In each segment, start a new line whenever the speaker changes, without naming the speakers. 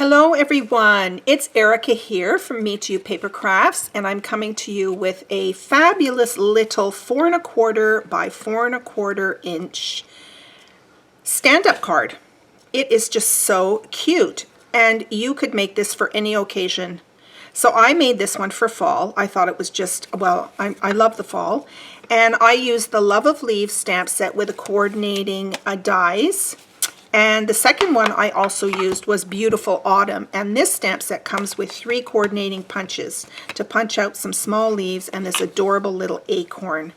Hello everyone, it's Erica here from Me To You Paper Crafts, and I'm coming to you with a fabulous little 4 1/4 by 4 1/4 inch stand-up card. It is just so cute, and you could make this for any occasion. So I made this one for fall. I thought it was just, well, I love the fall, and I used the Love of Leaves stamp set with the coordinating dies. And the second one I also used was Beautiful Autumn, and this stamp set comes with 3 coordinating punches to punch out some small leaves and this adorable little acorn.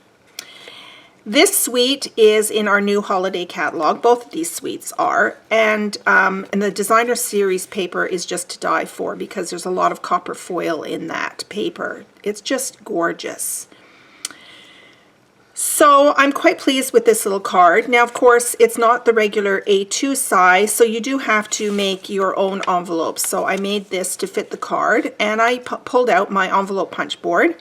This suite is in our new holiday catalog. Both of these suites are, and the designer series paper is just to die for because there's a lot of copper foil in that paper. It's just gorgeous. So I'm quite pleased with this little card. Now, of course, it's not the regular A2 size, so you do have to make your own envelopes. So I made this to fit the card, and I pulled out my envelope punch board,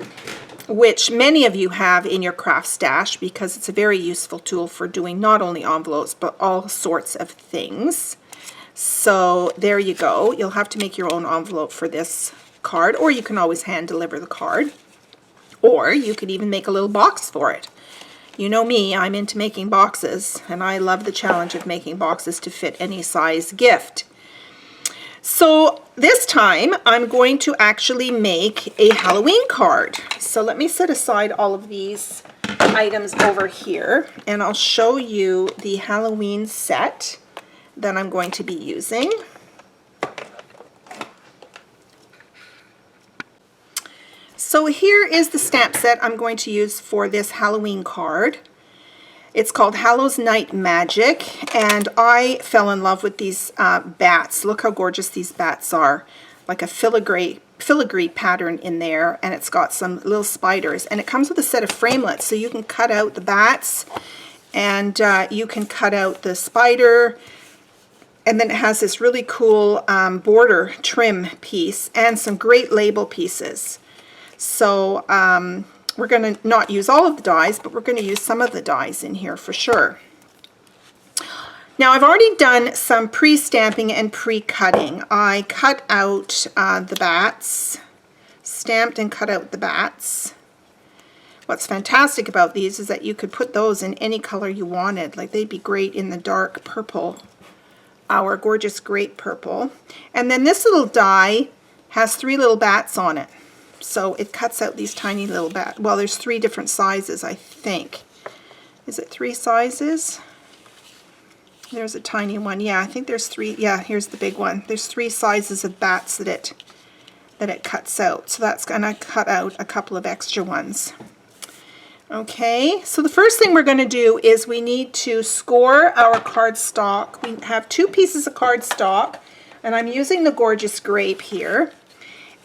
which many of you have in your craft stash because it's a very useful tool for doing not only envelopes, but all sorts of things. So there you go. You'll have to make your own envelope for this card, or you can always hand deliver the card, or you could even make a little box for it. You know me, I'm into making boxes, and I love the challenge of making boxes to fit any size gift. So this time I'm going to actually make a Halloween card. So let me set aside all of these items over here, and I'll show you the Halloween set that I'm going to be using. So here is the stamp set I'm going to use for this Halloween card. It's called Hallows Night Magic, and I fell in love with these bats. Look how gorgeous these bats are. Like a filigree pattern in there, and it's got some little spiders. And it comes with a set of framelits, so you can cut out the bats, and you can cut out the spider, and then it has this really cool border trim piece and some great label pieces. So we're going to not use all of the dies, but we're going to use some of the dies in here for sure. Now I've already done some pre-stamping and pre-cutting. I cut out the bats, stamped and cut out the bats. What's fantastic about these is that you could put those in any color you wanted. Like they'd be great in the dark purple, our gorgeous grape purple. And then this little die has 3 little bats on it. So it cuts out these tiny little bats. Well, there's 3 different sizes, I think. Is it 3 sizes? There's a tiny one. Yeah, I think there's 3. Yeah, here's the big one. There's 3 sizes of bats that it cuts out. So that's going to cut out a couple of extra ones. Okay, so the first thing we're going to do is we need to score our cardstock. We have 2 pieces of cardstock, and I'm using the Gorgeous Grape here.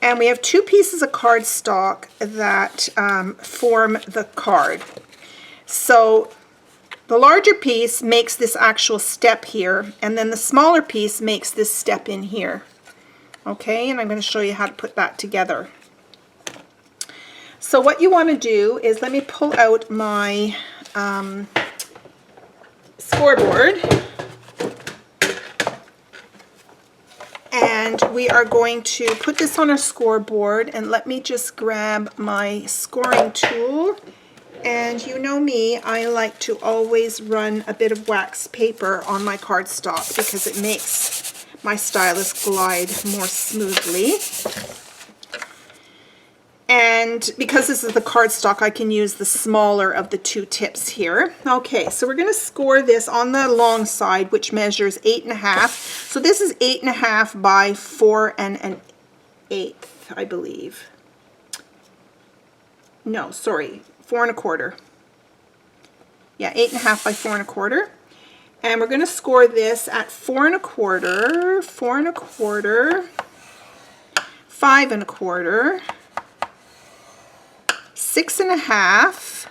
And we have 2 pieces of cardstock that form the card. So the larger piece makes this actual step here, and then the smaller piece makes this step in here. Okay, and I'm going to show you how to put that together. So what you want to do is, let me pull out my scoreboard. And we are going to put this on our scoreboard, and let me just grab my scoring tool. And you know me, I like to always run a bit of wax paper on my cardstock because it makes my stylus glide more smoothly. And because this is the cardstock, I can use the smaller of the 2 tips here. Okay, so we're going to score this on the long side, which measures 8 1/2. So this is 8 1/2 by 4 1/8, I believe. No, sorry, 4 1/4. Yeah, 8 1/2 by 4 1/4. And we're going to score this at 4 1/4, 4 1/4, 5 1/4. 6 1/2,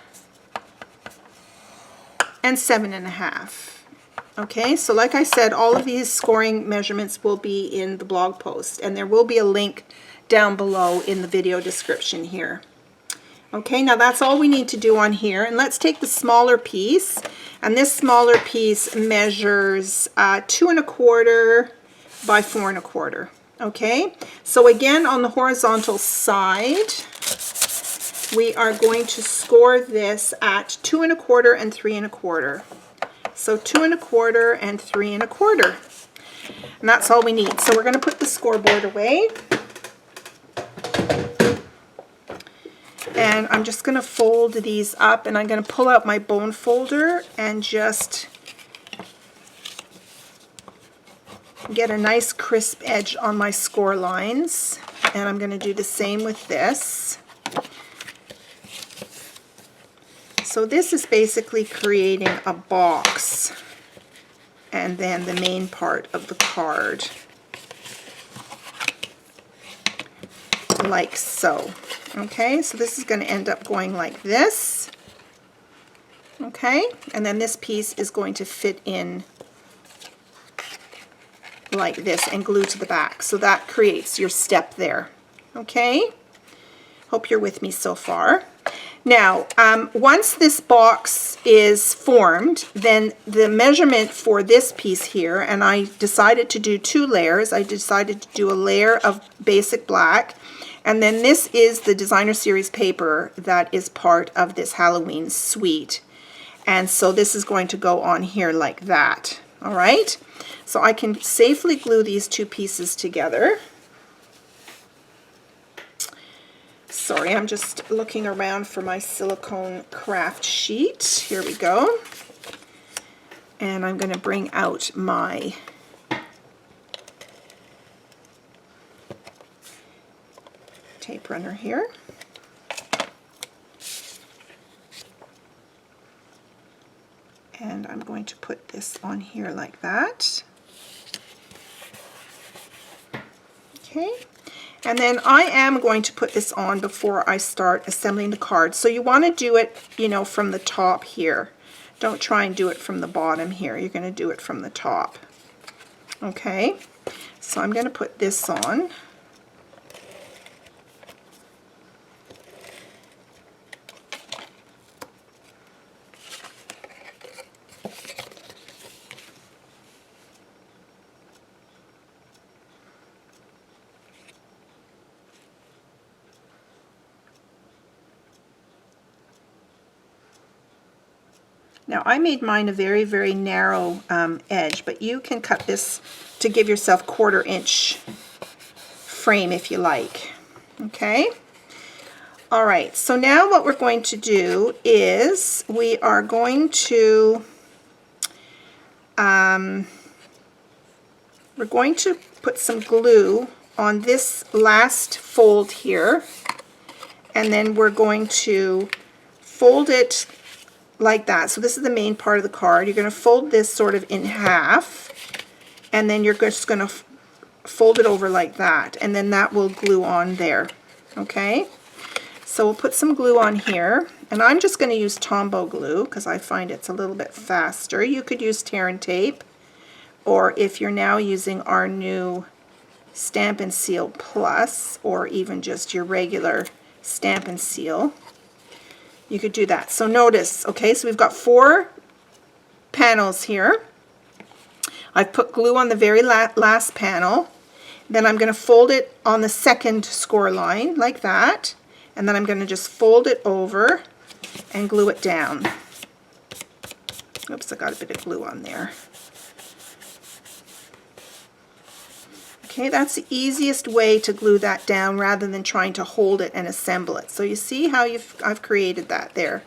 and 7 1/2. Okay, so like I said, all of these scoring measurements will be in the blog post, and there will be a link down below in the video description here. Okay, now that's all we need to do on here, and let's take the smaller piece, and this smaller piece measures 2 1/4 by 4 1/4. Okay, so again on the horizontal side, we are going to score this at 2 1/4 and 3 1/4. So 2 1/4 and 3 1/4. And that's all we need. So we're going to put the scoreboard away. And I'm just going to fold these up, and I'm going to pull out my bone folder and just get a nice crisp edge on my score lines. And I'm going to do the same with this. So this is basically creating a box and then the main part of the card, like so. Okay, so this is going to end up going like this. Okay, and then this piece is going to fit in like this and glue to the back. So that creates your step there. Okay, hope you're with me so far. Now, once this box is formed, then the measurement for this piece here, and I decided to do 2 layers. I decided to do a layer of basic black, and then this is the designer series paper that is part of this Halloween suite. And so this is going to go on here like that. All right, so I can safely glue these 2 pieces together. Sorry, I'm just looking around for my silicone craft sheet. Here we go. And I'm going to bring out my tape runner here. And I'm going to put this on here like that. Okay. And then I am going to put this on before I start assembling the card. So you want to do it, you know, from the top here. Don't try and do it from the bottom here. You're going to do it from the top. Okay, so I'm going to put this on. Now I made mine a very, very narrow edge, but you can cut this to give yourself 1/4 inch frame if you like. Okay. All right, so now what we're going to do is we are going to put some glue on this last fold here, and then we're going to fold it like that. So this is the main part of the card. You're going to fold this sort of in half, and then you're just going to fold it over like that, and then that will glue on there. Okay, so we'll put some glue on here, and I'm just going to use Tombow glue because I find it's a little bit faster. You could use tear and tape, or if you're now using our new Stamp and Seal Plus, or even just your regular Stamp and Seal, you could do that. So notice, okay, so we've got 4 panels here. I've put glue on the very last panel. Then I'm going to fold it on the second score line like that, and then I'm going to just fold it over and glue it down. Oops, I got a bit of glue on there. Okay, that's the easiest way to glue that down rather than trying to hold it and assemble it. So you see how I've created that there,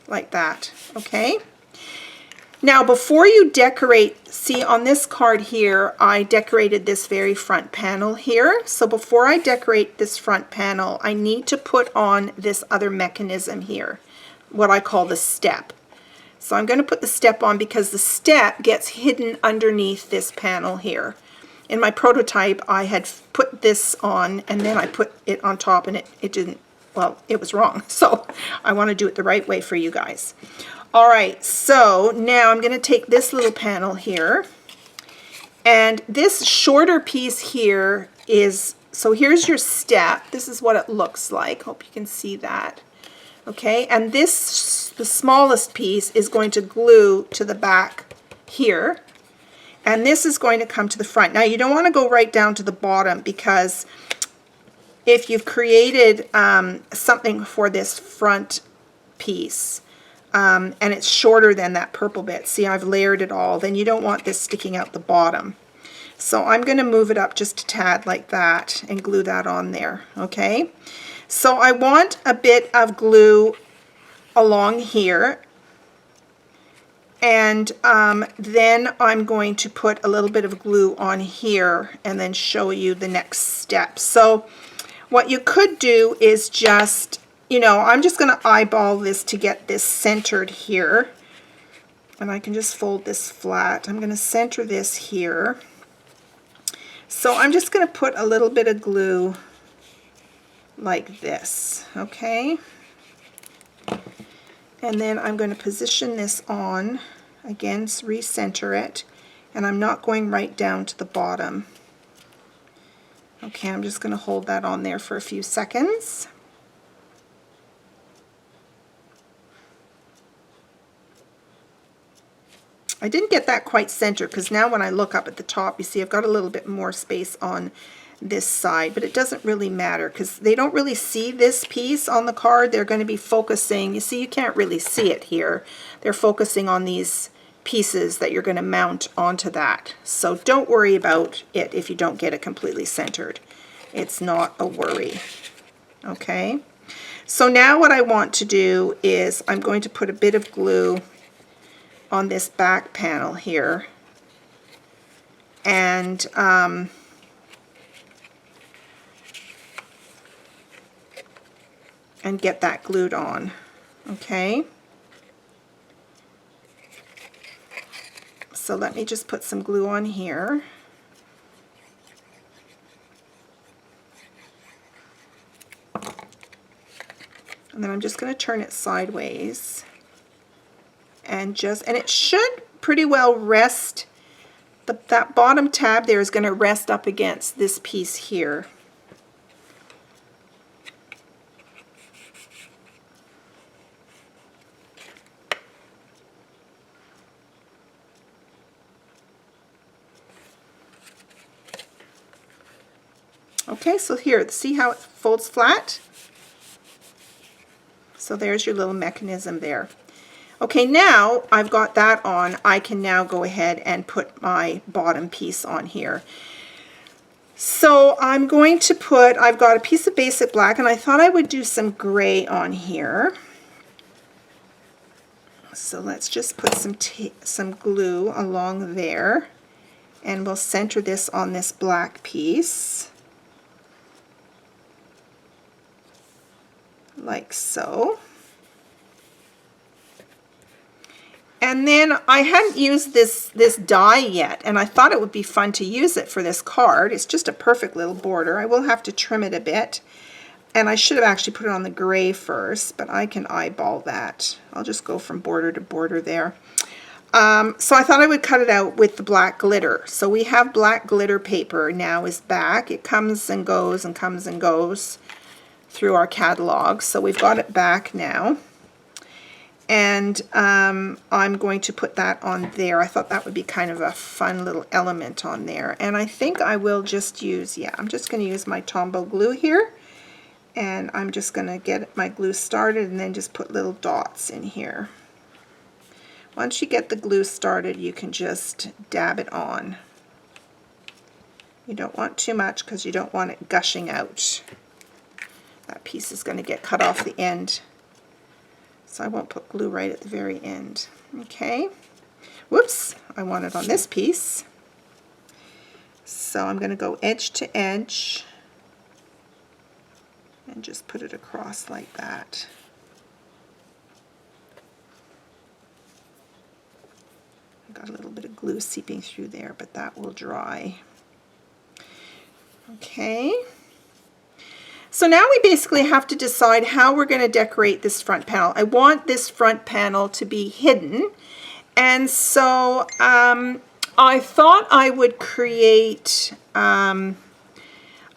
like that, okay? Now before you decorate, see on this card here, I decorated this very front panel here. So before I decorate this front panel, I need to put on this other mechanism here, what I call the step. So I'm going to put the step on because the step gets hidden underneath this panel here. In my prototype, I had put this on and then I put it on top, and it didn't, well, it was wrong. So I want to do it the right way for you guys. All right, so now I'm going to take this little panel here, and this shorter piece here is, so here's your step. This is what it looks like. Hope you can see that. Okay, and this, the smallest piece, is going to glue to the back here. And this is going to come to the front. Now you don't want to go right down to the bottom, because if you've created something for this front piece, and it's shorter than that purple bit, see, I've layered it all, then you don't want this sticking out the bottom. So I'm going to move it up just a tad like that and glue that on there, okay? So I want a bit of glue along here, and then I'm going to put a little bit of glue on here and then show you the next step. So what you could do is just, you know, I'm just going to eyeball this to get this centered here, and I can just fold this flat. I'm going to center this here. So I'm just going to put a little bit of glue like this, okay? And then I'm going to position this on, again, recenter it, and I'm not going right down to the bottom. Okay, I'm just going to hold that on there for a few seconds. I didn't get that quite centered, because now when I look up at the top, you see I've got a little bit more space on this side, but it doesn't really matter because they don't really see this piece on the card. They're going to be focusing, you see, you can't really see it here. They're focusing on these pieces that you're going to mount onto that. So don't worry about it if you don't get it completely centered. It's not a worry. Okay, so now what I want to do is I'm going to put a bit of glue on this back panel here, and get that glued on, okay? So let me just put some glue on here. And then I'm just going to turn it sideways, and it should pretty well rest, that bottom tab there is going to rest up against this piece here. Okay, so here, see how it folds flat? So there's your little mechanism there. Okay, now I've got that on, I can now go ahead and put my bottom piece on here. So I'm going to put, I've got a piece of basic black, and I thought I would do some gray on here. So let's just put some glue along there, and we'll center this on this black piece, like so. And then I hadn't used this die yet, and I thought it would be fun to use it for this card. It's just a perfect little border. I will have to trim it a bit, and I should have actually put it on the gray first, but I can eyeball that. I'll just go from border to border there. So I thought I would cut it out with the black glitter. So we have black glitter paper now is back. It comes and goes and comes and goes through our catalog. So we've got it back now. And I'm going to put that on there. I thought that would be kind of a fun little element on there. And I think I will just use, yeah, I'm just going to use my Tombow glue here. And I'm just going to get my glue started and then just put little dots in here. Once you get the glue started, you can just dab it on. You don't want too much because you don't want it gushing out. That piece is going to get cut off the end. So I won't put glue right at the very end. Okay. Whoops, I want it on this piece. So I'm going to go edge to edge and just put it across like that. I got a little bit of glue seeping through there, but that will dry. Okay. So now we basically have to decide how we're going to decorate this front panel. I want this front panel to be hidden, and so I thought I would create, I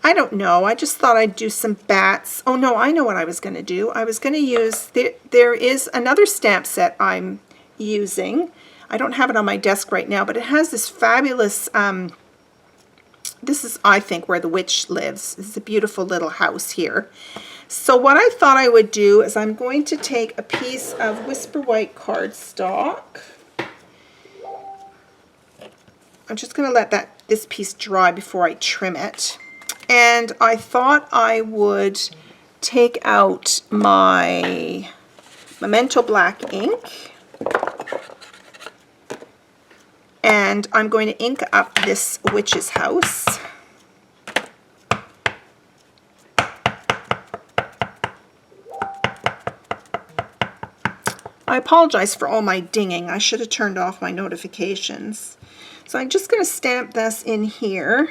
don't know, I just thought I'd do some bats. Oh no, I know what I was going to do. I was going to use, there is another stamp set I'm using. I don't have it on my desk right now, but it has this fabulous, this is, I think, where the witch lives. This is a beautiful little house here. So what I thought I would do is I'm going to take a piece of Whisper White cardstock. I'm just going to let this piece dry before I trim it. And I thought I would take out my Memento Black ink. And I'm going to ink up this witch's house. I apologize for all my dinging. I should have turned off my notifications. So I'm just going to stamp this in here.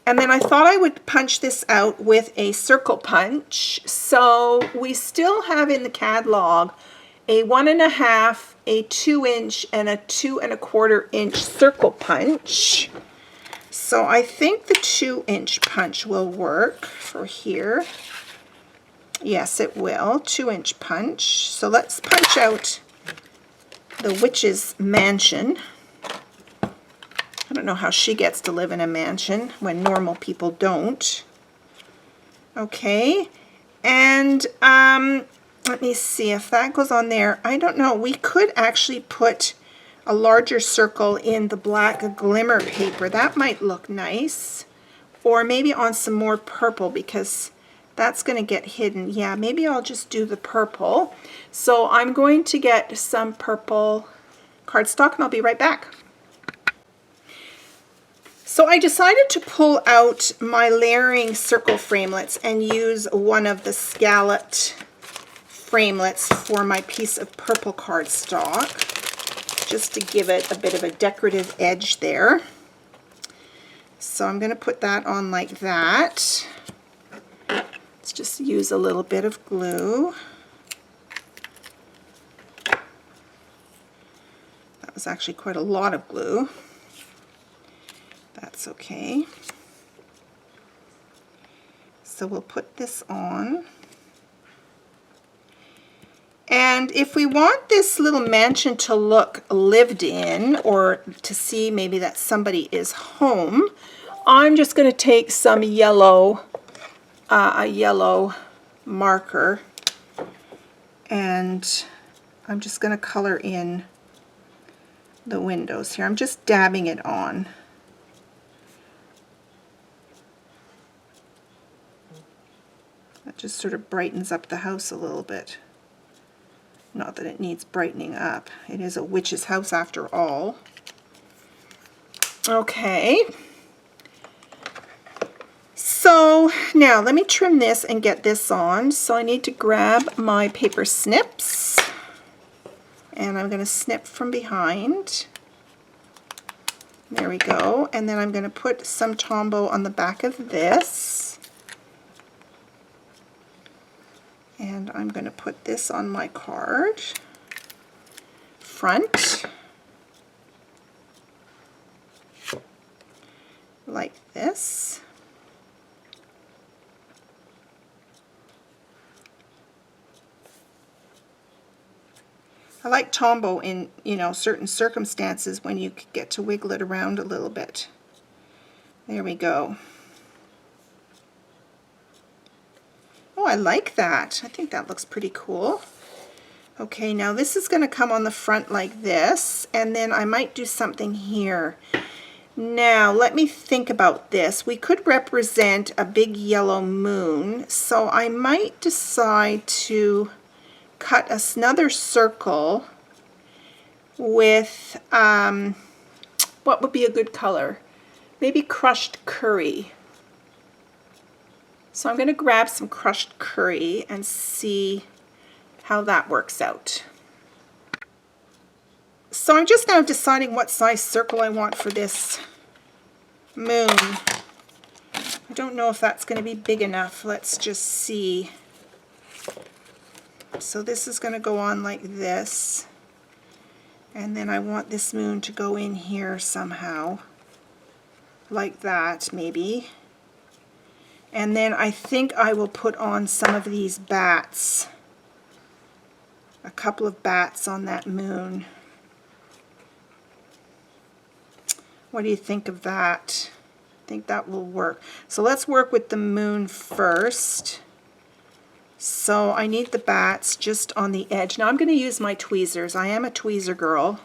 And then I thought I would punch this out with a circle punch. So we still have in the catalog a 1.5, a 2-inch, and a 2 1/4 inch circle punch. So I think the 2-inch punch will work for here. Yes, it will. 2-inch punch. So let's punch out the witch's mansion. I don't know how she gets to live in a mansion when normal people don't. Okay, and let me see if that goes on there. I don't know. We could actually put a larger circle in the black glimmer paper. That might look nice. Or maybe on some more purple because that's going to get hidden. Yeah, maybe I'll just do the purple. So I'm going to get some purple cardstock and I'll be right back. So I decided to pull out my layering circle framelits and use one of the scalloped framelits for my piece of purple cardstock, just to give it a bit of a decorative edge there. So I'm going to put that on like that. Let's just use a little bit of glue. That was actually quite a lot of glue. That's okay. So we'll put this on. And if we want this little mansion to look lived in, or to see maybe that somebody is home, I'm just going to take some yellow, a yellow marker, and I'm just going to color in the windows here. I'm just dabbing it on. That just sort of brightens up the house a little bit. Not that it needs brightening up. It is a witch's house after all. Okay. So now let me trim this and get this on. So I need to grab my paper snips. And I'm going to snip from behind. There we go. And then I'm going to put some Tombow on the back of this. And I'm going to put this on my card, front, like this. I like Tombow in, certain circumstances when you get to wiggle it around a little bit. There we go. Oh, I like that. I think that looks pretty cool. Okay, now this is going to come on the front like this, and then I might do something here. Now, let me think about this. We could represent a big yellow moon, so I might decide to cut another circle with, what would be a good color? Maybe crushed curry. So I'm going to grab some crushed curry and see how that works out. So I'm just now deciding what size circle I want for this moon. I don't know if that's going to be big enough. Let's just see. So this is going to go on like this. And then I want this moon to go in here somehow. Like that, maybe. And then I think I will put on some of these bats, a couple of bats on that moon. What do you think of that? I think that will work. So let's work with the moon first. So I need the bats just on the edge. Now I'm going to use my tweezers. I am a tweezer girl.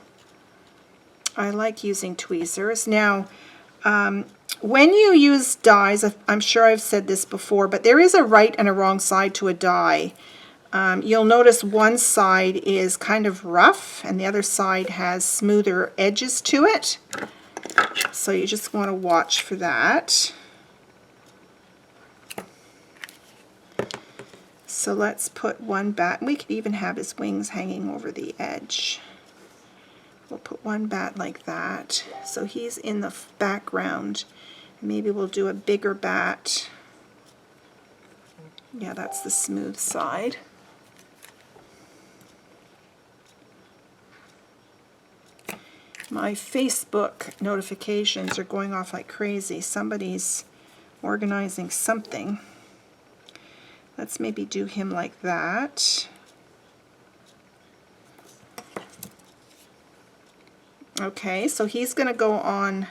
I like using tweezers. Now, when you use dies, I'm sure I've said this before, but there is a right and a wrong side to a die. You'll notice one side is kind of rough and the other side has smoother edges to it. So you just want to watch for that. So let's put one bat. We could even have his wings hanging over the edge. We'll put one bat like that. So he's in the background. Maybe we'll do a bigger bat. Yeah, that's the smooth side. My Facebook notifications are going off like crazy. Somebody's organizing something. Let's maybe do him like that. Okay, so he's going to go on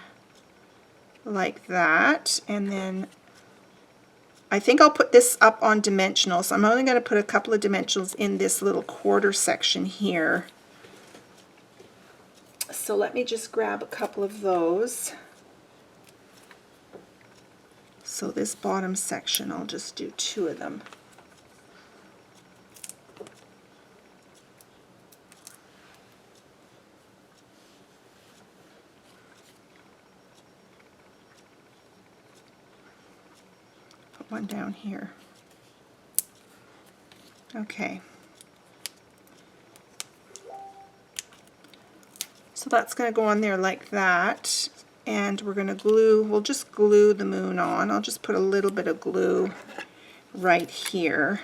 like that, and then I think I'll put this up on dimensionals. I'm only going to put a couple of dimensionals in this little quarter section here. So let me just grab a couple of those. So this bottom section, I'll just do 2 of them. Put one down here. Okay. So that's going to go on there like that. And we're going to glue, we'll just glue the moon on. I'll just put a little bit of glue right here.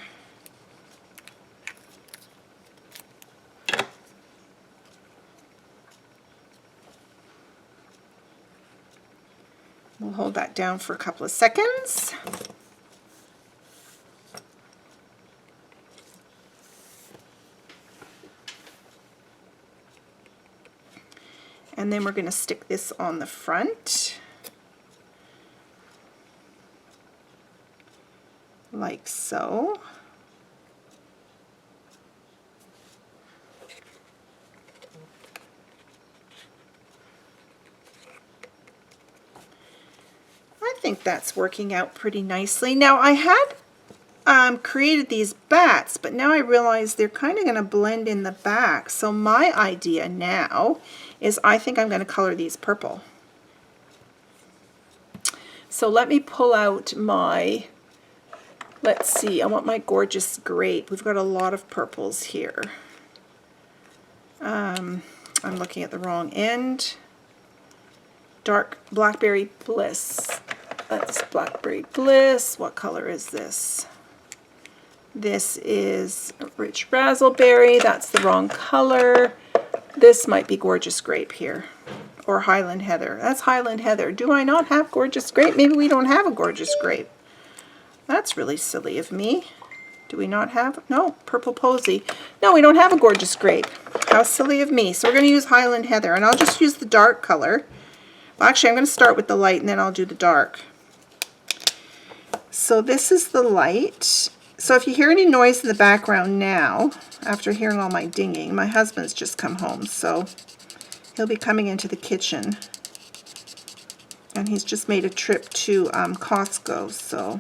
We'll hold that down for a couple of seconds. And then we're going to stick this on the front, like so. I think that's working out pretty nicely. Now I had created these bats, but now I realize they're kind of going to blend in the back. So my idea now is I think I'm going to color these purple. So let me pull out my, let's see, I want my gorgeous grape. We've got a lot of purples here. I'm looking at the wrong end. Dark Blackberry Bliss. That's Blackberry Bliss. What color is this? This is Rich Razzleberry. That's the wrong color. This might be Gorgeous Grape here, or Highland Heather. That's Highland Heather. Do I not have Gorgeous Grape? Maybe we don't have a Gorgeous Grape. That's really silly of me. Do we not have? No, Purple Posy. No, we don't have a Gorgeous Grape. How silly of me. So we're going to use Highland Heather, and I'll just use the dark color. Well, actually, I'm going to start with the light, and then I'll do the dark. So this is the light. So if you hear any noise in the background now, after hearing all my dinging, my husband's just come home, so he'll be coming into the kitchen. And he's just made a trip to Costco, so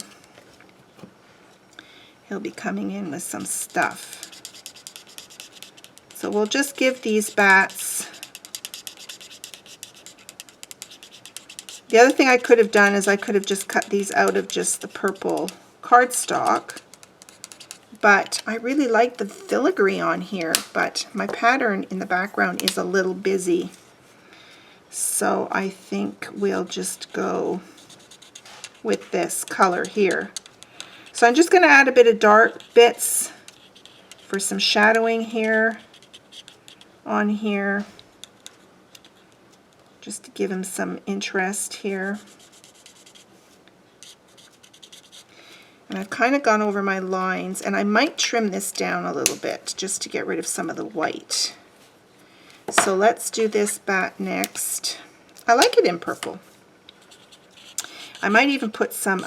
he'll be coming in with some stuff. So we'll just give these bats. The other thing I could have done is I could have just cut these out of just the purple cardstock. But I really like the filigree on here, but my pattern in the background is a little busy. So I think we'll just go with this color here. So I'm just going to add a bit of dark bits for some shadowing here, on here, just to give him some interest here. And I've kind of gone over my lines, and I might trim this down a little bit just to get rid of some of the white. So let's do this bat next. I like it in purple. I might even put some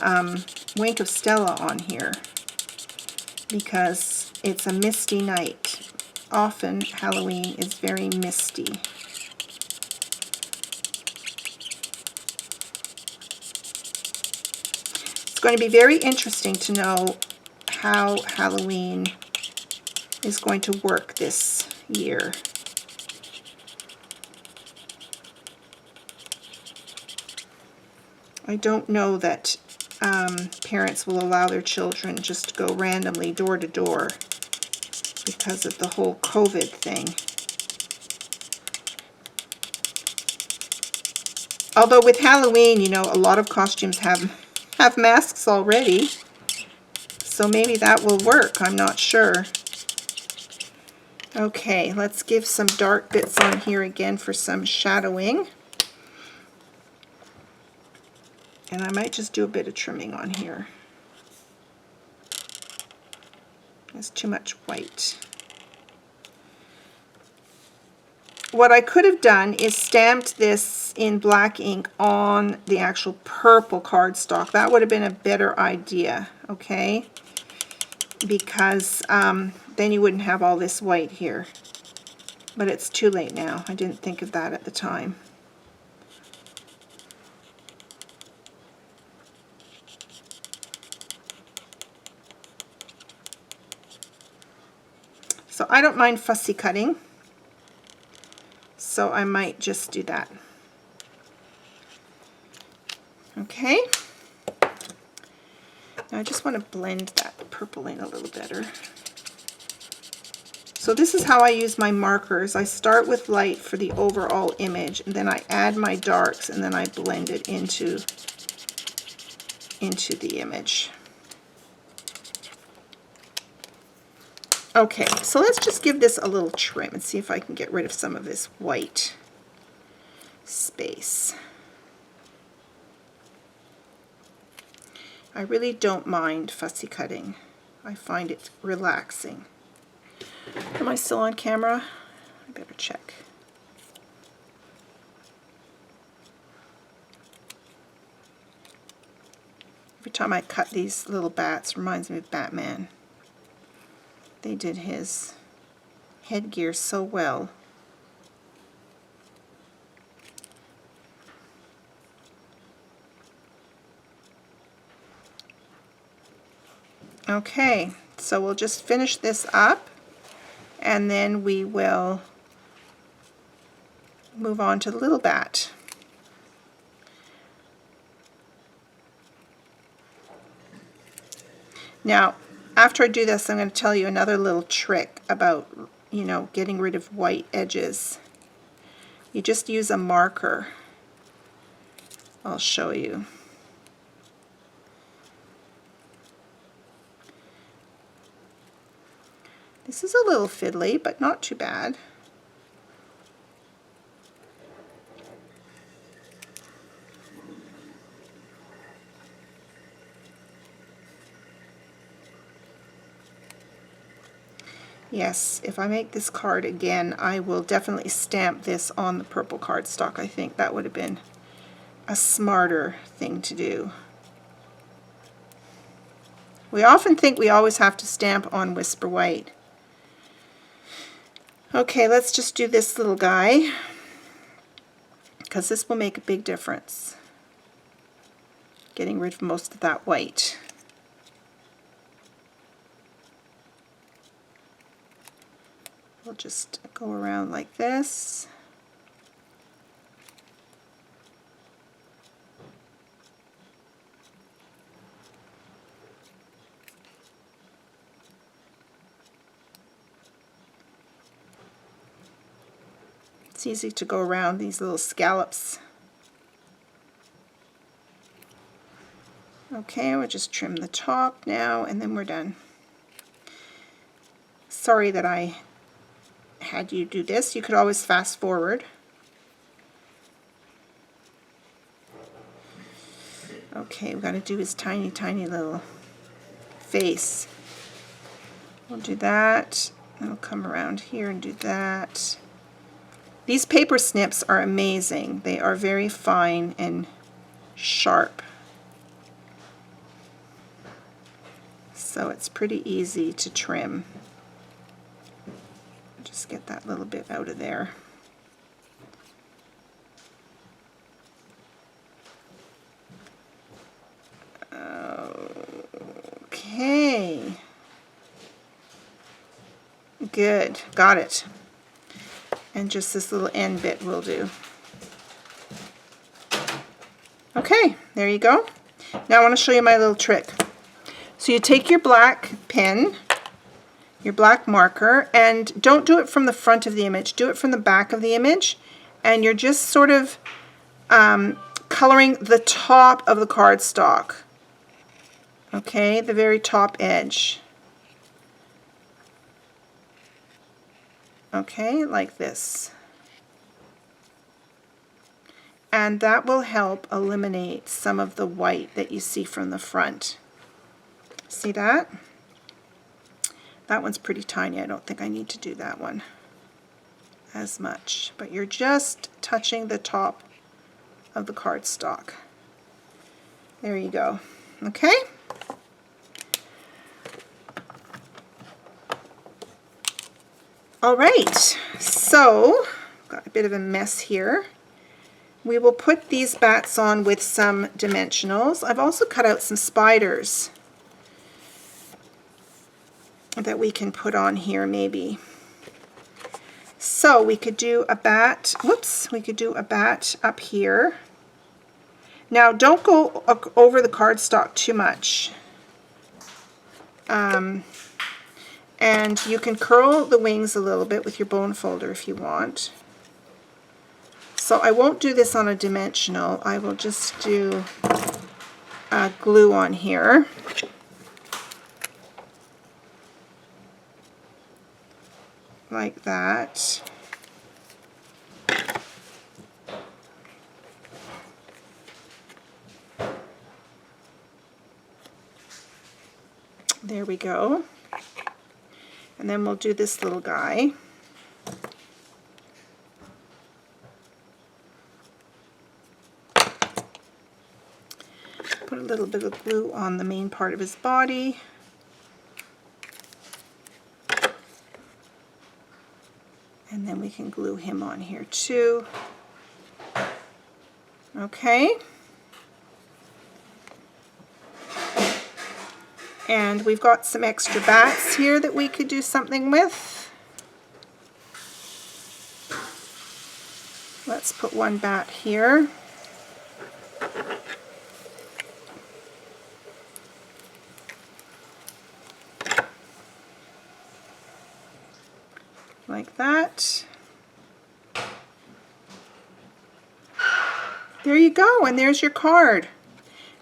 Wink of Stella on here because it's a misty night. Often Halloween is very misty. It's going to be very interesting to know how Halloween is going to work this year. I don't know that parents will allow their children just to go randomly door to door because of the whole COVID thing. Although with Halloween, you know, a lot of costumes have masks already, so maybe that will work. I'm not sure. Okay, let's give some dark bits on here again for some shadowing. And I might just do a bit of trimming on here. There's too much white. What I could have done is stamped this in black ink on the actual purple cardstock. That would have been a better idea, okay? Because then you wouldn't have all this white here. But it's too late now. I didn't think of that at the time. So I don't mind fussy cutting, so I might just do that. Okay. Now I just want to blend that purple in a little better. So this is how I use my markers. I start with light for the overall image, and then I add my darks, and then I blend it into the image. Okay, so let's just give this a little trim and see if I can get rid of some of this white space. I really don't mind fussy cutting. I find it relaxing. Am I still on camera? I better check. Every time I cut these little bats, reminds me of Batman. They did his headgear so well. Okay, so we'll just finish this up, and then we will move on to the little bat. Now, after I do this, I'm going to tell you another little trick about, you know, getting rid of white edges. You just use a marker. I'll show you. This is a little fiddly, but not too bad. Yes, if I make this card again, I will definitely stamp this on the purple cardstock. I think that would have been a smarter thing to do. We often think we always have to stamp on Whisper White. Okay, let's just do this little guy, because this will make a big difference. Getting rid of most of that white. We'll just go around like this. It's easy to go around these little scallops. Okay, we'll just trim the top now, and then we're done. Sorry that I had you do this. You could always fast forward. Okay, we've got to do his tiny, tiny little face. We'll do that. And I'll come around here and do that. These paper snips are amazing. They are very fine and sharp. So it's pretty easy to trim. Just get that little bit out of there. Okay. Good, got it. And just this little end bit will do. Okay, there you go. Now I want to show you my little trick. So you take your black pen, your black marker, and don't do it from the front of the image, do it from the back of the image, and you're just sort of coloring the top of the cardstock. Okay, the very top edge. Okay, like this. And that will help eliminate some of the white that you see from the front. See that? That one's pretty tiny. I don't think I need to do that one as much. But you're just touching the top of the cardstock. There you go. Okay? All right, so got a bit of a mess here. We will put these bats on with some dimensionals. I've also cut out some spiders that we can put on here maybe. So we could do a bat, whoops, we could do a bat up here. Now don't go over the cardstock too much. And you can curl the wings a little bit with your bone folder if you want. So I won't do this on a dimensional. I will just do glue on here. Like that. There we go. And then we'll do this little guy. Put a little bit of glue on the main part of his body. And then we can glue him on here too. Okay. And we've got some extra bats here that we could do something with. Let's put one bat here. Like that. There you go, and there's your card.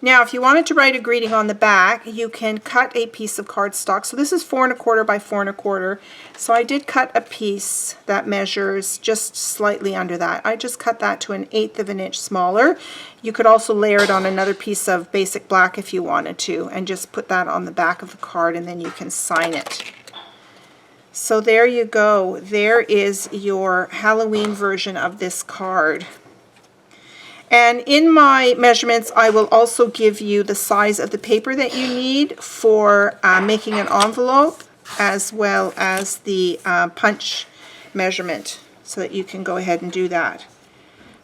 Now, if you wanted to write a greeting on the back, you can cut a piece of cardstock. So this is 4 1/4 by 4 1/4. So I did cut a piece that measures just slightly under that. I just cut that to 1/8 of an inch smaller. You could also layer it on another piece of basic black if you wanted to, and just put that on the back of the card, and then you can sign it. So there you go. There is your Halloween version of this card. And in my measurements, I will also give you the size of the paper that you need for making an envelope, as well as the punch measurement, so that you can go ahead and do that.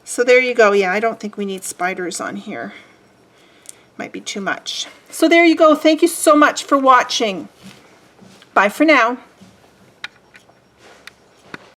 So there you go. Yeah, I don't think we need spiders on here. Might be too much. So there you go. Thank you so much for watching. Bye for now.